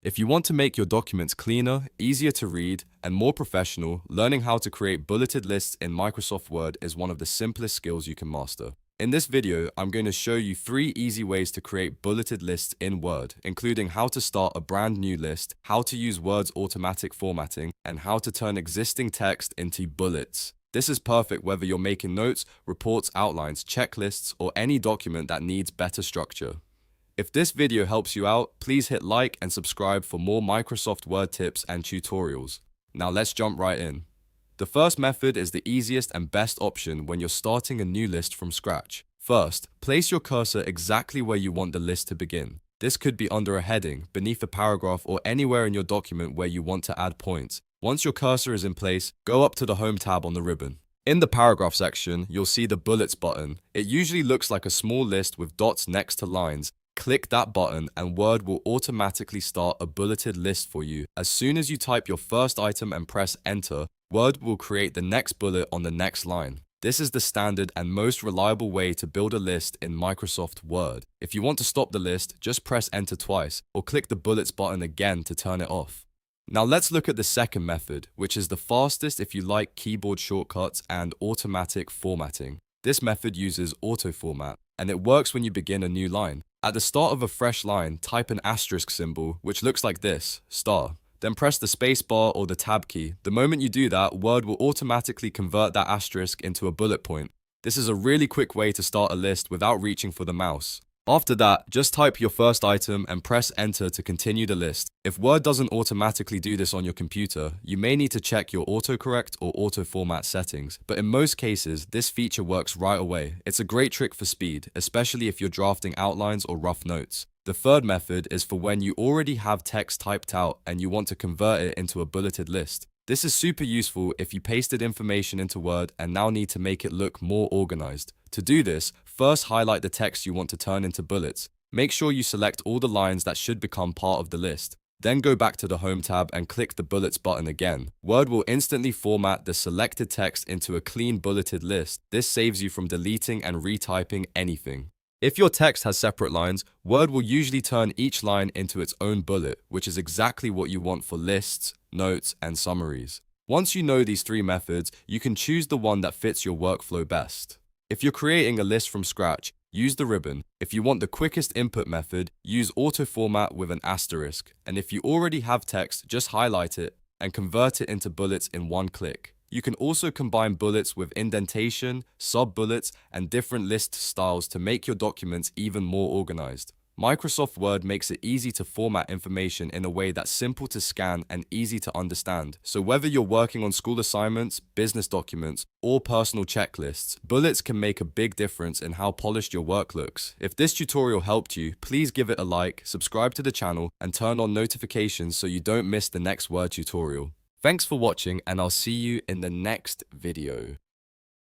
If you want to make your documents cleaner, easier to read, and more professional, learning how to create bulleted lists in Microsoft Word is one of the simplest skills you can master. In this video, I'm going to show you 3 easy ways to create bulleted lists in Word, including how to start a brand new list, how to use Word's automatic formatting, and how to turn existing text into bullets. This is perfect whether you're making notes, reports, outlines, checklists, or any document that needs better structure. If this video helps you out, please hit like and subscribe for more Microsoft Word tips and tutorials. Now let's jump right in. The first method is the easiest and best option when you're starting a new list from scratch. First, place your cursor exactly where you want the list to begin. This could be under a heading, beneath a paragraph, or anywhere in your document where you want to add points. Once your cursor is in place, go up to the Home tab on the ribbon. In the paragraph section, you'll see the Bullets button. It usually looks like a small list with dots next to lines. Click that button and Word will automatically start a bulleted list for you. As soon as you type your first item and press enter, Word will create the next bullet on the next line. This is the standard and most reliable way to build a list in Microsoft Word. If you want to stop the list, just press enter twice or click the Bullets button again to turn it off. Now let's look at the second method, which is the fastest if you like keyboard shortcuts and automatic formatting. This method uses AutoFormat, and it works when you begin a new line. At the start of a fresh line, type an asterisk symbol, which looks like this, star. Then press the spacebar or the tab key. The moment you do that, Word will automatically convert that asterisk into a bullet point. This is a really quick way to start a list without reaching for the mouse. After that, just type your first item and press enter to continue the list. If Word doesn't automatically do this on your computer, you may need to check your autocorrect or auto-format settings, but in most cases, this feature works right away. It's a great trick for speed, especially if you're drafting outlines or rough notes. The third method is for when you already have text typed out and you want to convert it into a bulleted list. This is super useful if you pasted information into Word and now need to make it look more organized. To do this, first highlight the text you want to turn into bullets. Make sure you select all the lines that should become part of the list. Then go back to the Home tab and click the Bullets button again. Word will instantly format the selected text into a clean bulleted list. This saves you from deleting and retyping anything. If your text has separate lines, Word will usually turn each line into its own bullet, which is exactly what you want for lists, notes, and summaries. Once you know these 3 methods, you can choose the one that fits your workflow best. If you're creating a list from scratch, use the ribbon. If you want the quickest input method, use AutoFormat with an asterisk. And if you already have text, just highlight it and convert it into bullets in one click. You can also combine bullets with indentation, sub-bullets, and different list styles to make your documents even more organized. Microsoft Word makes it easy to format information in a way that's simple to scan and easy to understand. So whether you're working on school assignments, business documents, or personal checklists, bullets can make a big difference in how polished your work looks. If this tutorial helped you, please give it a like, subscribe to the channel, and turn on notifications so you don't miss the next Word tutorial. Thanks for watching, and I'll see you in the next video.